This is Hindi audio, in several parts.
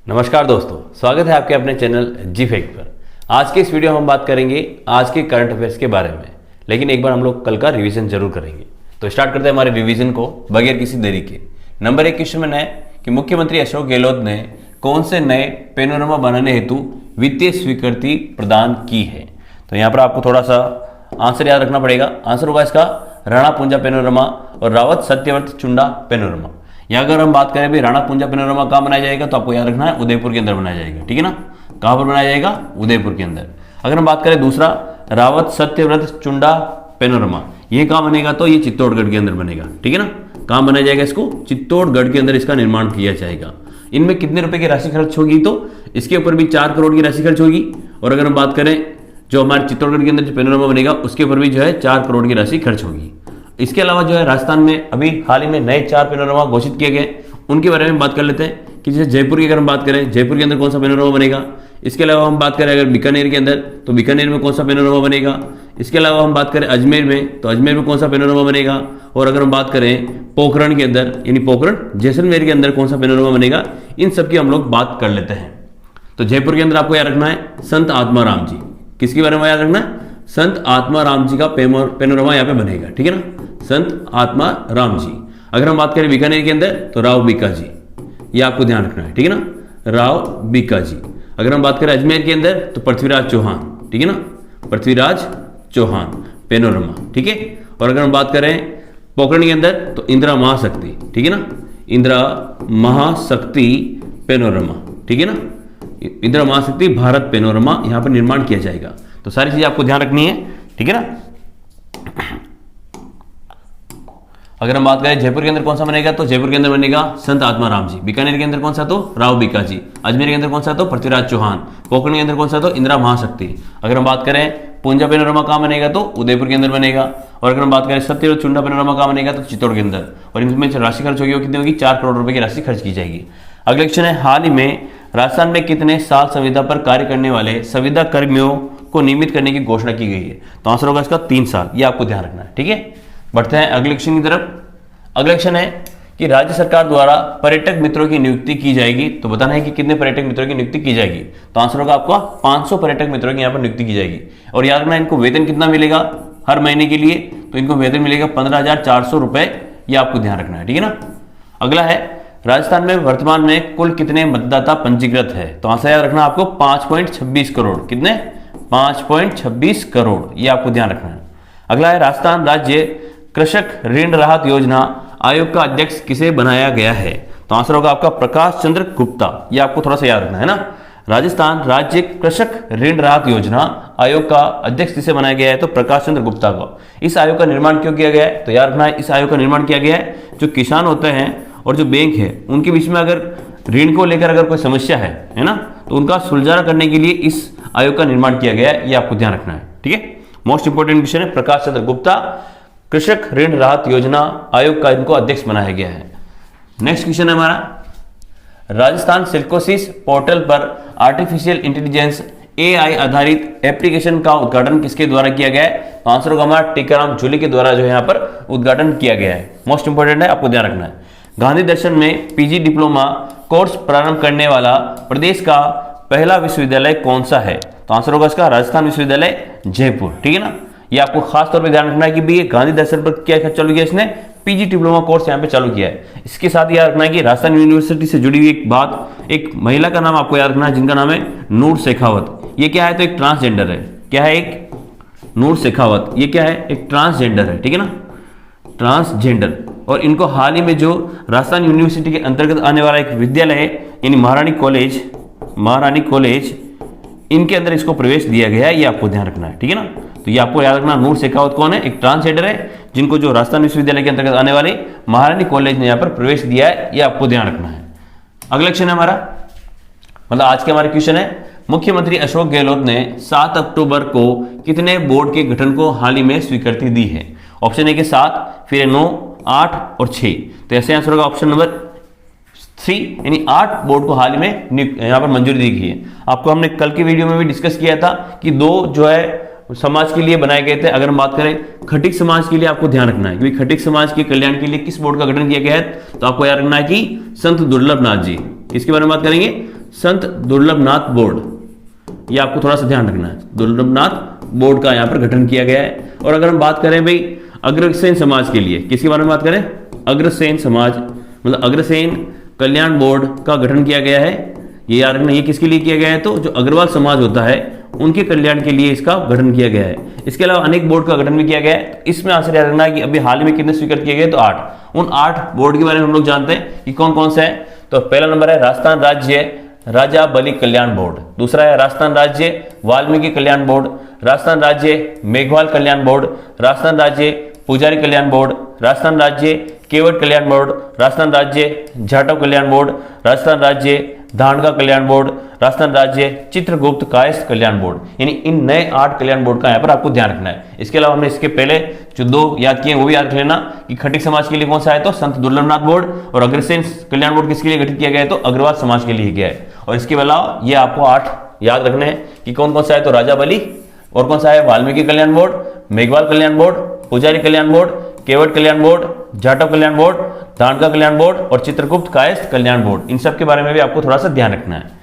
नमस्कार दोस्तों, स्वागत है आपके अपने चैनल जी फैक्ट पर। आज के इस वीडियो में हम बात करेंगे आज के करंट अफेयर्स के बारे में, लेकिन एक बार हम लोग कल का रिवीजन जरूर करेंगे। तो स्टार्ट करते हैं हमारे रिवीजन को बगैर किसी देरी के। नंबर 1 क्वेश्चन में है कि मुख्यमंत्री अशोक गहलोत ने कौन से नए पेनोरमा बनाने हेतु वित्तीय स्वीकृति प्रदान की है। तो यहाँ पर आपको थोड़ा सा आंसर याद रखना पड़ेगा। आंसर होगा इसका राणा पूंजा पेनोरमा और रावत सत्यव्रत चुंडा पेनोरमा। या अगर हम बात करें भी राणा पूंजा पेनोरमा कहाँ बनाया जाएगा, तो आपको याद रखना है उदयपुर के अंदर बनाया जाएगा। ठीक है ना, कहाँ पर बनाया जाएगा? उदयपुर के अंदर। अगर हम बात करें दूसरा रावत सत्यव्रत चुंडा पेनोरमा, ये कहाँ बनेगा? तो ये चित्तौड़गढ़ के अंदर बनेगा। ठीक है ना, कहाँ बनाया जाएगा? इसको चित्तौड़गढ़ के अंदर इसका निर्माण किया जाएगा। इनमें कितने रुपए की राशि खर्च होगी? तो इसके ऊपर भी 4 करोड़ की राशि खर्च होगी। और अगर हम बात करें जो हमारे चित्तौड़गढ़ के अंदर जो पेनोरमा बनेगा उसके ऊपर भी जो है 4 करोड़ की राशि खर्च होगी। इसके अलावा जो है राजस्थान में अभी हाल ही में नए 4 पेनोरमा घोषित किए गए, उनके बारे में बात कर लेते हैं कि जैसे जयपुर की अगर हम बात करें, जयपुर के अंदर कौन सा पेनोरमा बनेगा। इसके अलावा हम बात करें अगर बीकानेर के अंदर, तो बीकानेर में कौन सा पेनोरमा बनेगा। इसके अलावा हम बात करें अजमेर में, तो अजमेर में कौन सा पेनोरमा बनेगा। और अगर हम बात करें पोखरण के अंदर यानी पोखरण जैसलमेर के अंदर कौन सा पेनोरमा बनेगा, इन सब की हम लोग बात कर लेते हैं। तो जयपुर के अंदर आपको याद रखना है संत आत्माराम जी। किसके बारे में याद रखना है? संत आत्माराम जी का पेनोरमा यहाँ पे बनेगा। ठीक है ना, संत आत्माराम जी। अगर हम बात करें बीकानेर के अंदर, तो राव बीका जी, ये आपको ध्यान रखना है। ठीक है ना, राव बीका जी। अगर हम बात करें अजमेर के अंदर, तो पृथ्वीराज चौहान। ठीक है ना, पृथ्वीराज चौहान पेनोरमा। ठीक है। और अगर हम बात करें पोखरण के अंदर, तो इंदिरा महाशक्ति। ठीक है ना, इंदिरा महाशक्ति पेनोरमा। ठीक है ना, इंदिरा महाशक्ति भारत पेनोरमा यहाँ पर निर्माण किया जाएगा। तो सारी चीजें आपको ध्यान रखनी है। ठीक है ना। अगर हम बात करें जयपुर के अंदर कौन सा बनेगा, तो जयपुर के अंदर बनेगा संत आत्माराम जी। बीकानेर के अंदर कौन सा? तो राव बीका जी। अजमेर के अंदर कौन सा? तो पृथ्वीराज चौहान। पोखरण के अंदर कौन सा? तो इंदिरा महाशक्ति। अगर हम बात करें पूंजा पेनोरमा कहाँ बनेगा, तो उदयपुर के अंदर बनेगा। और अगर हम बात करें सत्यव्रत चुंडा पेनोरमा कहाँ बनेगा, तो चित्तौड़ के अंदर। और इनमें जो राशि खर्च होगी वो कितनी होगी? 4 करोड़ रुपए की राशि खर्च की जाएगी। अगला क्वेश्चन है, हाल ही में राजस्थान में कितने साल संविदा पर कार्य करने वाले संविदा कर्मियों को नियमित करने की घोषणा की गई है? तो आंसर होगा इसका 3 साल। ये आपको ध्यान रखना है। ठीक है, बढ़ते हैं अगले क्वेश्चन की तरफ। अगला क्वेश्चन है कि राज्य सरकार द्वारा पर्यटक मित्रों की नियुक्ति की जाएगी। तो बताना है कि कितने पर्यटक मित्रों की नियुक्ति की जाएगी। तो आंसर होगा आपका 500 पर्यटक मित्रों की यहाँ पर नियुक्ति की जाएगी। और याद रखना इनको वेतन कितना मिलेगा हर महीने के लिए, तो इनको वेतन मिलेगा 15,400 रुपए। ये आपको ध्यान रखना है। ठीक है ना। अगला है, राजस्थान में वर्तमान में कुल कितने मतदाता पंजीकृत है? तो आंसर याद रखना आपको 5.26 करोड़। कितने? 5.26 करोड़। ये आपको ध्यान रखना है। अगला है, राजस्थान राज्य कृषक ऋण राहत योजना आयोग का अध्यक्ष किसे बनाया गया है? तो आंसर होगा आपका प्रकाश चंद्र गुप्ता। ये आपको थोड़ा सा याद रखना है ना। राजस्थान राज्य कृषक ऋण राहत योजना आयोग का अध्यक्ष किसे बनाया गया है? तो प्रकाश चंद्र गुप्ता को। इस आयोग का निर्माण क्यों किया गया है? तो याद रखना है इस आयोग का निर्माण किया गया है जो किसान होते हैं और जो बैंक है उनके बीच में अगर ऋण को लेकर अगर कोई समस्या है ना, तो उनका सुलझाना करने के लिए इस आयोग का निर्माण किया गया है। ये आपको ध्यान रखना है। ठीक है, मोस्ट इंपोर्टेंट क्वेश्चन है। प्रकाश चंद्र गुप्ता कृषक ऋण राहत योजना आयोग का इनको अध्यक्ष बनाया गया है। नेक्स्ट क्वेश्चन है हमारा, राजस्थान सिल्कोसिस पोर्टल पर आर्टिफिशियल इंटेलिजेंस AI आधारित एप्लीकेशन का उद्घाटन किसके द्वारा किया गया है? तो आंसर होगा हमारा टीकाराम जूली के द्वारा जो है यहाँ पर उद्घाटन किया गया है। मोस्ट इंपोर्टेंट है, आपको ध्यान रखना है। गांधी दर्शन में PG डिप्लोमा कोर्स प्रारंभ करने वाला प्रदेश का पहला विश्वविद्यालय कौन सा है? तो आंसर होगा इसका राजस्थान विश्वविद्यालय जयपुर। ठीक है ना, ये आपको खास तौर पे ध्यान रखना है कि भैया गांधी दर्शन पर क्या चालू किया इसने? PG डिप्लोमा कोर्स यहाँ पे चालू किया है। इसके साथ याद रखना है कि राजस्थान यूनिवर्सिटी से जुड़ी हुई एक बात, एक महिला का नाम आपको याद रखना है जिनका नाम है नूर शेखावत। ये क्या है? तो एक ट्रांसजेंडर है। क्या है? एक नूर शेखावत। ये क्या है? एक ट्रांसजेंडर है। ठीक है ना, ट्रांसजेंडर। और इनको हाल ही में जो राजस्थान यूनिवर्सिटी के अंतर्गत आने वाला एक विद्यालय है यानी महारानी कॉलेज, इनके अंदर इसको प्रवेश दिया गया है। ये आपको ध्यान रखना है। ठीक है ना, तो ये आपको याद रखना, नूर शेखावत कौन है? एक ट्रांसजेंडर है जिनको जो राजस्थान विश्वविद्यालय के अंतर्गत आने वाले महारानी कॉलेज ने यहाँ पर प्रवेश दिया है। ये आपको ध्यान रखना है। अगला क्वेश्चन है हमारा, मतलब आज के हमारे क्वेश्चन है, मुख्यमंत्री अशोक गहलोत ने 7 अक्टूबर को कितने बोर्ड के गठन को हाल ही में स्वीकृति दी है? ऑप्शन ए के 7, फिर 9, 8 और 6। तो ऐसे आंसर होगा ऑप्शन नंबर 3 यानी 8 बोर्ड को हाल ही में यहाँ पर मंजूरी दी गई है। आपको हमने कल की वीडियो में भी डिस्कस किया था कि 2 जो है समाज के लिए बनाए गए थे। अगर हम बात करें खटिक समाज के लिए, आपको ध्यान रखना है क्योंकि खटिक समाज के कल्याण के लिए किस बोर्ड का गठन किया गया है? तो आपको याद रखना है कि संत दुर्लभ नाथ जी। किसके बारे में बात करेंगे? संत दुर्लभनाथ बोर्ड। ये आपको थोड़ा सा ध्यान रखना है, दुर्लभनाथ बोर्ड का यहाँ पर गठन किया गया है। और अगर हम बात करें भाई अग्रसेन समाज के लिए, किसके बारे में बात करें, अग्रसेन समाज, मतलब अग्रसेन कल्याण बोर्ड का गठन किया गया है। ये याद रखना, ये किसके लिए किया गया है, तो जो अग्रवाल समाज होता है उनके कल्याण के लिए इसका गठन किया गया है। इसके अलावा अनेक बोर्ड का गठन भी किया गया है। इसमें आंसर याद रखना है कि अभी हाल ही में कितने स्वीकृत किए गए, तो 8। उन 8 बोर्ड के बारे में हम लोग जानते हैं कि कौन कौन सा है। तो पहला नंबर है राजस्थान राज्य राजा बलि कल्याण बोर्ड, दूसरा है राजस्थान राज्य वाल्मीकि कल्याण बोर्ड, राजस्थान राज्य मेघवाल कल्याण बोर्ड, राजस्थान राज्य पुजारी कल्याण बोर्ड, राजस्थान राज्य केवट कल्याण बोर्ड, राजस्थान राज्य जाटव कल्याण बोर्ड, राजस्थान राज्य धानका कल्याण बोर्ड, राजस्थान राज्य चित्रगुप्त कायस्थ कल्याण बोर्ड। यानी इन नए 8 कल्याण बोर्ड का यहाँ पर आपको ध्यान रखना है। इसके अलावा हमने इसके पहले जो 2 याद किए वो भी याद रख लेना कि खटिक समाज के लिए कौन सा है, तो संत दुर्लभनाथ बोर्ड, और अग्रसेन कल्याण बोर्ड किसके लिए गठित किया गया है, तो अग्रवाल समाज के लिए गया है। और इसके अलावा ये आपको 8 याद रखने हैं कि कौन कौन सा है, तो राजा बलि, और कौन सा है वाल्मीकि कल्याण बोर्ड, मेघवाल कल्याण बोर्ड, पुजारी कल्याण बोर्ड, केवट कल्याण बोर्ड, जाटव कल्याण बोर्ड, धानका कल्याण बोर्ड और चित्रगुप्त कायस्थ कल्याण बोर्ड। इन सब के बारे में भी आपको थोड़ा सा ध्यान रखना है।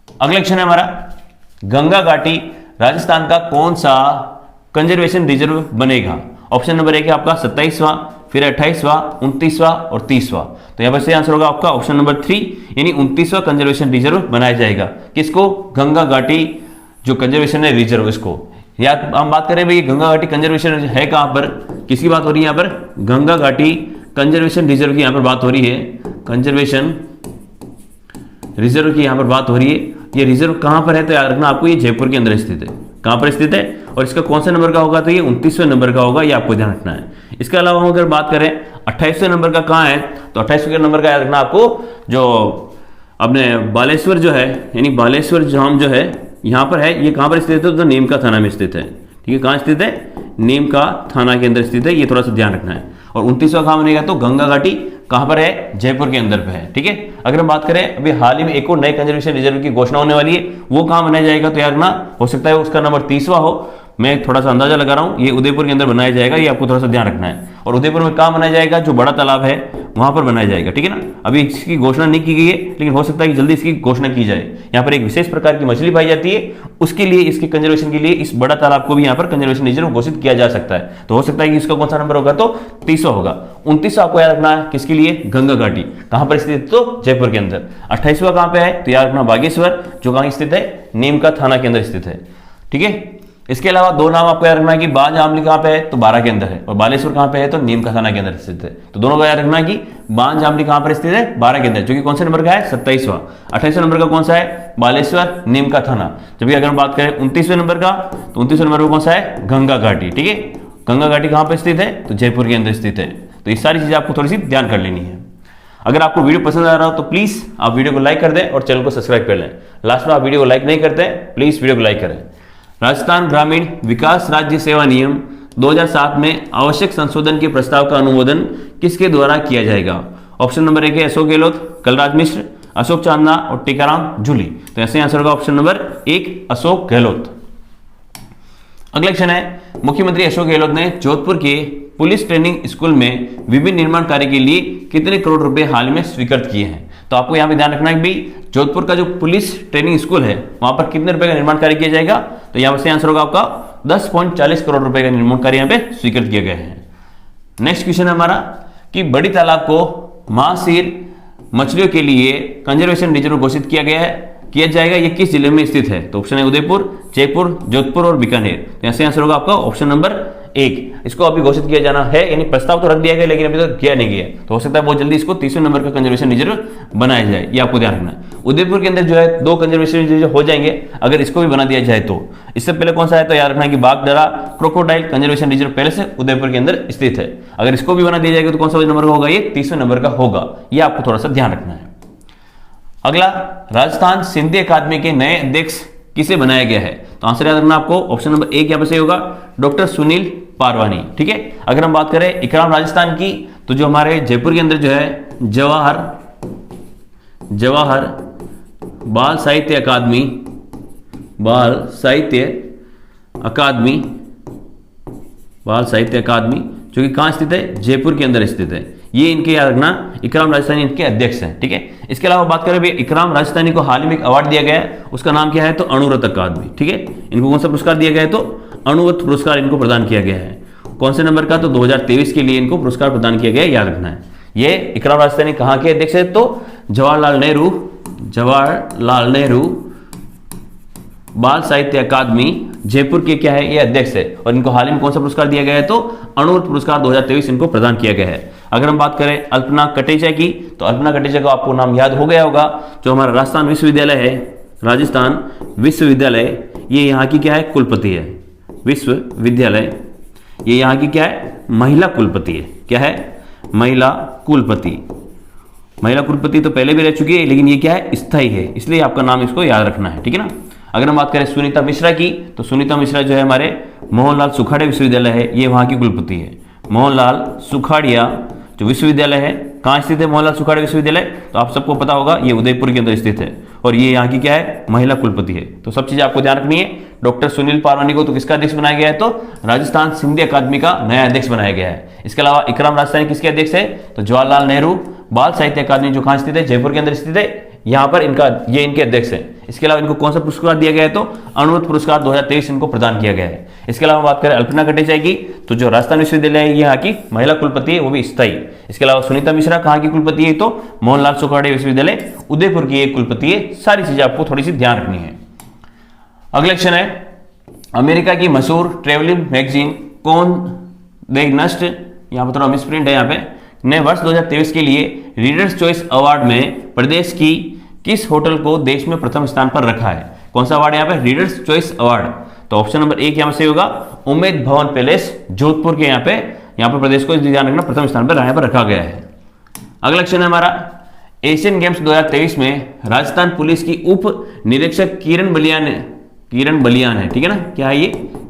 अगला क्वेश्चन है हमारा, गंगा घाटी राजस्थान का कौन सा कंजर्वेशन रिजर्व बनेगा। ऑप्शन नंबर 1 है आपका 27वां, फिर 28वां, 29वां और 30वां। तो यहां पर सही आंसर होगा आपका ऑप्शन नंबर 3, यानी 29वां कंजर्वेशन रिजर्व बनाया जाएगा। किसको, गंगा घाटी जो कंजर्वेशन है रिजर्व, इसको। या हम बात करें भाई गंगा घाटी कंजर्वेशन है कहां पर, किसकी बात हो रही है यहाँ पर, गंगा घाटी कंजर्वेशन रिजर्व की यहाँ पर बात हो रही है, कंजर्वेशन रिजर्व की यहाँ पर बात हो रही है। ये रिजर्व कहां पर है, तो याद रखना आपको ये जयपुर के अंदर स्थित है। कहां पर स्थित है और इसका कौन सा नंबर का होगा, तो ये 29वें नंबर का होगा, ये आपको ध्यान रखना है। इसके अलावा हम अगर बात करें 28वें नंबर का कहां है, तो 28वें नंबर का याद रखना आपको जो अपने बालेश्वर जो है, यानी बालेश्वर धाम जो है यहाँ पर है। ये कहां पर स्थित है, तो नीमका थाना में स्थित है। ठीक है, कहां स्थित है, नीमका थाना के अंदर स्थित है, ये थोड़ा सा ध्यान रखना है। और 29वां कहां बनेगा, तो गंगा घाटी कहां पर है, जयपुर के अंदर पे है। ठीक है, अगर हम बात करें अभी हाल ही में एक और नए कंजर्वेशन रिजर्व की घोषणा होने वाली है, वो कहां बनाया जाएगा, तो यार ना हो सकता है उसका नंबर 30वां हो। मैं थोड़ा सा अंदाजा लगा रहा हूं, ये उदयपुर के अंदर बनाया जाएगा, ये आपको थोड़ा सा ध्यान रखना है। और उदयपुर में कहां बनाया जाएगा, जो बड़ा तालाब है वहां पर बनाया जाएगा। ठीक है ना, अभी इसकी घोषणा नहीं की गई है, लेकिन हो सकता है कि जल्दी इसकी घोषणा की जाए। यहाँ पर एक विशेष प्रकार की मछली पाई जाती है, उसके लिए इसके कंजर्वेशन के लिए इस बड़ा तालाब को भी यहाँ पर कंजर्वेशन रिजर्व घोषित किया जा सकता है। तो हो सकता है कि इसका कौन सा नंबर होगा, तो 30वां होगा। 29वां आपको याद रखना है, किसके लिए, गंगा घाटी कहां पर स्थित, तो जयपुर के अंदर। 28वां कहां पे है, तो याद रखना बागेश्वर, जो कहां स्थित है, नीमका थाना के अंदर स्थित है। ठीक है, इसके अलावा 2 नाम आपको याद रखना है कि बांज आमली कहां पे है, तो 12 के अंदर है, और बालेश्वर कहां पे है, तो नीमका थाना के अंदर स्थित है। तो दोनों का याद रखना है कि बांज आमली कहां पर स्थित है, 12 के अंदर, जो कि कौन से नंबर का है, 27वां। 28वें नंबर का कौन सा है, बालेश्वर नीमका थाना। जब अगर हम बात करें 29वें नंबर का, तो 29वें नंबर पर कौन सा है, गंगा घाटी। ठीक है, गंगा घाटी कहां पर स्थित है, तो जयपुर के अंदर स्थित है। तो ये सारी चीजें आपको थोड़ी सी ध्यान कर लेनी है। अगर आपको वीडियो पसंद आ रहा हो तो प्लीज आप वीडियो को लाइक कर दें और चैनल को सब्सक्राइब कर लें। लास्ट में आप वीडियो को लाइक नहीं करते, प्लीज वीडियो को लाइक करें। राजस्थान ग्रामीण विकास राज्य सेवा नियम 2007 में आवश्यक संशोधन के प्रस्ताव का अनुमोदन किसके द्वारा किया जाएगा। ऑप्शन नंबर 1 है अशोक गहलोत, कलराज मिश्र, अशोक चांदना और टीकाराम जूली। तो ऐसे आंसर होगा ऑप्शन नंबर 1 अशोक गहलोत। अगला क्वेश्चन है, मुख्यमंत्री अशोक गहलोत ने जोधपुर के पुलिस ट्रेनिंग स्कूल में विभिन्न निर्माण कार्य के लिए कितने करोड़ रुपए हाल में स्वीकृत किए हैं। तो आपको यहां पे ध्यान रखना है कि भाई जोधपुर का जो पुलिस ट्रेनिंग स्कूल है वहां पर कितने रुपए का निर्माण कार्य किया जाएगा। तो यहां से आंसर होगा आपका 10.40 करोड़ रुपए का निर्माण कार्य यहां पे स्वीकृत किए गए हैं। नेक्स्ट क्वेश्चन है हमारा कि बड़ी तालाब को महासीर मछलियों के लिए कंजर्वेशन रिजर्व घोषित किया जाएगा, ये किस जिले में स्थित है। तो ऑप्शन है उदयपुर, जयपुर, जोधपुर और बीकानेर। तो ऐसे आंसर होगा आपका ऑप्शन नंबर 1। इसको अभी घोषित किया जाना है, यानी प्रस्ताव तो रख दिया गया लेकिन अभी तक किया नहीं गया। तो हो सकता है बहुत जल्दी इसको 30वें नंबर का कंजर्वेशन रिजर्व बनाया जाए, ये आपको ध्यान रखना है। उदयपुर के अंदर जो है 2 कंजर्वेशन रिजर्व हो जाएंगे अगर इसको भी बना दिया जाए तो। इससे पहले कौन सा है, तो याद रखना है कि बागडरा क्रोकोडाइल कंजर्वेशन रिजर्व पहले से उदयपुर के अंदर स्थित है। अगर इसको भी बना दिया जाएगा तो कौन सा नंबर का होगा, ये 30वें नंबर का होगा। ये आपको थोड़ा सा ध्यान रखना है। अगला, राजस्थान सिंधी अकादमी के नए अध्यक्ष किसे बनाया गया है। तो आंसर याद रखना आपको ऑप्शन नंबर 1 यहां पर सही होगा, डॉक्टर सुनील पारवानी। ठीक है, अगर हम बात करें इकराम राजस्थान की, तो जो हमारे जयपुर के अंदर जो है जवाहर बाल साहित्य अकादमी जो कि कहां स्थित है, जयपुर के अंदर स्थित है। ये इनके याद रखना, इकराम राजस्थानी इनके अध्यक्ष हैं, ठीक है। इसके अलावा बात करें भाई, इकराम राजस्थानी को हाल ही में एक अवार्ड दिया गया है, उसका नाम क्या है तो अणुव्रत अकादमी, ठीक है। इनको कौन सा पुरस्कार दिया गया है तो अणुव्रत पुरस्कार इनको प्रदान किया गया है। कौन से नंबर का तो 2023 के लिए इनको पुरस्कार प्रदान किया गया है, याद रखना है। ये इकराम राजस्थानी कहाँ के अध्यक्ष है तो जवाहरलाल नेहरू बाल साहित्य अकादमी जयपुर के क्या है ये अध्यक्ष है, और इनको हाल ही में कौन सा पुरस्कार दिया गया है तो अणुव्रत पुरस्कार 2023 इनको प्रदान किया गया है। अगर हम बात करें अल्पना कटेचा की, तो अल्पना कटेचा का आपको नाम याद हो गया होगा, जो हमारा राजस्थान विश्वविद्यालय है, राजस्थान विश्वविद्यालय, ये यहाँ की क्या है कुलपति है, विश्वविद्यालय, ये यहाँ की क्या है महिला कुलपति है, क्या है महिला कुलपति। महिला कुलपति तो पहले भी रह चुकी है, लेकिन ये क्या है स्थायी है, इसलिए आपका नाम इसको याद रखना है, ठीक है ना। अगर हम बात करें सुनीता मिश्रा की, तो सुनीता मिश्रा जो है हमारे मोहनलाल सुखाड़िया विश्वविद्यालय है, ये वहाँ की कुलपति है। मोहनलाल सुखाड़िया जो विश्वविद्यालय है, कहाँ स्थित है मोहनलाल सुखाड़िया विश्वविद्यालय, तो आप सबको पता होगा ये उदयपुर के अंदर स्थित है, और ये यहाँ की क्या है महिला कुलपति है। तो सब चीजें आपको ध्यान रखनी है। डॉक्टर सुनील पारवानी को तो किसका अध्यक्ष बनाया गया है तो राजस्थान सिंधी अकादमी का नया अध्यक्ष बनाया गया है। इसके अलावा इकराम राजस्थानी किसके अध्यक्ष है तो जवाहरलाल नेहरू बाल साहित्य अकादमी जो कहाँ स्थित है जयपुर के अंदर स्थित है, यहाँ पर ये इनके अध्यक्ष हैं। इसके अलावा इनको कौन सा पुरस्कार दिया गया है तो अणुव्रत पुरस्कार 2023 इनको प्रदान किया गया है। इसके अलावा बात करें अल्पना कटेचा की, तो जो राजस्थान विश्वविद्यालय है यहाँ की महिला कुलपति है, वो भी स्थायी। इसके अलावा सुनीता मिश्रा कहाँ की कुलपति है तो मोहनलाल सुखाड़िया विश्वविद्यालय उदयपुर की एक कुलपति है। सारी चीजें आपको थोड़ी सी ध्यान रखनी है। अगला क्वेश्चन है, अमेरिका की मशहूर ट्रेवलिंग मैगजीन कौन दे नस्ट, यहाँ पर थोड़ा मिसप्रिंट है यहाँ पे, ने वर्ष 2023 के लिए रीडर्स चॉइस अवार्ड में प्रदेश की किस होटल को देश में प्रथम स्थान पर रखा है। कौन सा अवार्ड यहाँ पे रीडर्स चॉइस अवार्ड, तो ऑप्शन नंबर 1 यहाँ से होगा उम्मेद भवन पैलेस जोधपुर के यहाँ पर प्रदेश को ध्यान रखना प्रथम स्थान पर यहाँ पर रखा गया है। अगला क्वेश्चन है हमारा, एशियन गेम्स 2023 में राजस्थान पुलिस की उप निरीक्षक किरण बलियान है, ठीक है ना, क्या है ये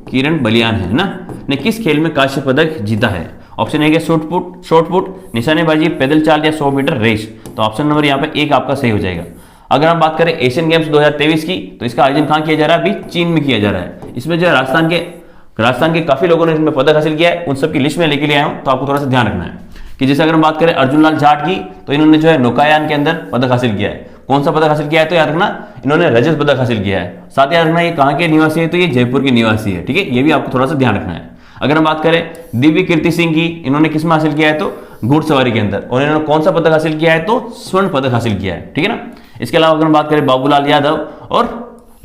किरण बलियान है ना, ने किस खेल में कांस्य पदक जीता है। ऑप्शन ए शॉर्टपुट, निशानेबाजी, पैदल चाल या 100 मीटर रेस, तो ऑप्शन नंबर यहाँ पे 1 आपका सही हो जाएगा। अगर हम बात करें एशियन गेम्स 2023 की, तो इसका आयोजन कहाँ किया जा रहा है, अभी चीन में किया जा रहा है। इसमें जो है राजस्थान के काफी लोगों ने इसमें पदक हासिल किया है, उन सबकी लिस्ट में लेके लिया हूं, तो आपको थोड़ा सा ध्यान रखना है कि जैसे अगर हम बात करें अर्जुन लाल जाट की, तो इन्होंने जो है नौकायान के अंदर पदक हासिल किया है। कौन सा पदक हासिल किया है तो याद रखना इन्होंने रजत पदक हासिल किया है। साथ ही याद रखना ये कहाँ के निवासी है तो ये जयपुर के निवासी है, ठीक है, ये भी आपको थोड़ा सा ध्यान रखना है। अगर हम बात करें दिव्य कीर्ति सिंह की, इन्होंने किस में हासिल किया है तो घुड़सवारी के अंदर, और इन्होंने कौन सा पदक हासिल किया है तो स्वर्ण पदक हासिल किया है, ठीक है ना। इसके अलावा अगर हम बात करें बाबूलाल यादव और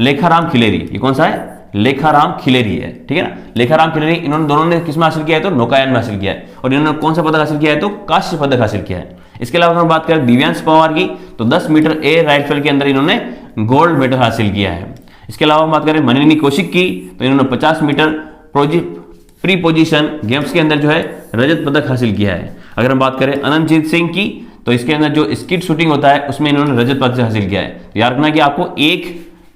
लेखाराम खिलेरी, ये कौन सा है लेखाराम खिलेरी है, ठीक है ना। लेखाराम खिलेरी इन्होंने दोनों ने किस में हासिल किया है तो नौकायन में हासिल किया है, और इन्होंने कौन सा पदक हासिल किया है तो कांस्य पदक हासिल किया है। इसके अलावा अगर हम बात करें दिव्यांश पवार की, तो 10 मीटर एयर राइफल के अंदर इन्होंने गोल्ड मेडल हासिल किया है। इसके अलावा हम बात करें मनिनी कौशिक की, तो इन्होंने 50 मीटर प्री पोजीशन गेम्स के अंदर जो है रजत पदक हासिल किया है। अगर हम बात करें अनंतजीत सिंह की, तो इसके अंदर जो स्किट शूटिंग होता है उसमें इन्होंने रजत पदक हासिल किया है। तो याद रखना कि आपको 1,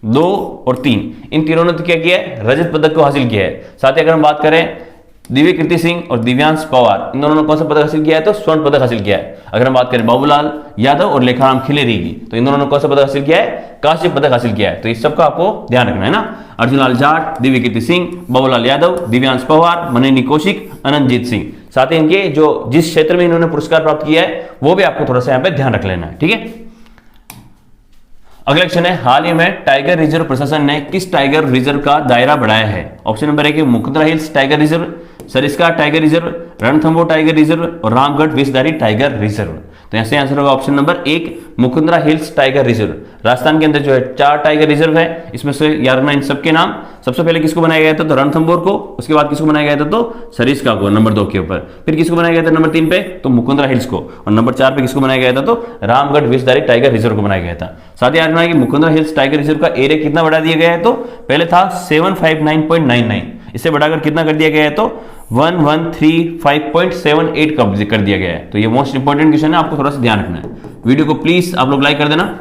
2 और 3 इन तीनों ने तो क्या किया है रजत पदक को हासिल किया है। साथ ही अगर हम बात करें दिव्य कीर्ति सिंह और दिव्यांश पवार, इन दोनों ने कौन सा पदक हासिल किया है तो स्वर्ण पदक हासिल किया है। अगर हम बात करें बाबूलाल यादव और लेखाराम खिलेरी की, तो इन दोनों ने कौन सा पदक हासिल किया है कांस्य पदक हासिल किया है। तो इस सबका आपको ध्यान रखना है ना, अर्जुन लाल जाट, दिव्य कीर्ति सिंह, बाबूलाल यादव, दिव्यांश पवार, मनिनी कौशिक, अनंतजीत सिंह। साथ ही इनके जो जिस क्षेत्र में इन्होंने पुरस्कार प्राप्त किया है वो भी आपको थोड़ा सा यहाँ पे ध्यान रख लेना है, ठीक है। अगला क्वेश्चन है, हाल ही में टाइगर रिजर्व प्रशासन ने किस टाइगर रिजर्व का दायरा बढ़ाया है। Option number 1 Mukundra hills tiger reserve, Sariska tiger reserve, Ranthambore tiger reserve और रामगढ़ विषधारी टाइगर रिजर्व। तो यहाँ से आंसर होगा option number 1 Mukundra hills tiger reserve. Rajasthan के अंदर जो है 4 टाइगर रिजर्व है, इसमें से याद रखना इन सबके नाम। सबसे पहले किसको बनाया गया था तो रणथंबोर को, उसके बाद किसको बनाया गया था तो सरिस्का को नंबर 2 के ऊपर, फिर किसको बनाया गया था नंबर 3 पे तो मुकुंदरा हिल्स को, और नंबर 4 पे किसको बनाया गया था तो रामगढ़ विषधारी टाइगर रिजर्व को बनाया गया था। साथ ही याद रखना कि मुकुंदरा हिल्स टाइगर रिजर्व का एरिया कितना बढ़ा दिया गया है तो पहले था 759.99, इसे बढ़ाकर कितना कर दिया गया है तो 1135.78 कर दिया गया है। तो ये मोस्ट इंपॉर्टेंट क्वेश्चन है, आपको थोड़ा सा ध्यान रखना है। वीडियो को प्लीज आप लोग लाइक कर देना।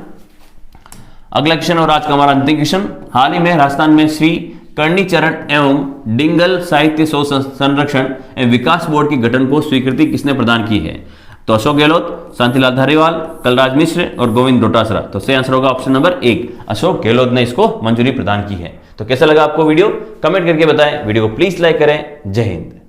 अगला क्वेश्चन और आज का हमारा अंतिम क्वेश्चन, हाल ही में राजस्थान में श्री कर्णीचरण एवं डिंगल साहित्य संरक्षण एवं विकास बोर्ड के गठन को स्वीकृति किसने प्रदान की है। तो अशोक गहलोत, शांतिलाल धारीवाल, कलराज मिश्र और गोविंद डोटासरा। तो सही आंसर होगा ऑप्शन नंबर 1 अशोक गहलोत ने इसको मंजूरी प्रदान की है। तो कैसा लगा आपको वीडियो, कमेंट करके बताएं। वीडियो को प्लीज लाइक करें। जय हिंद।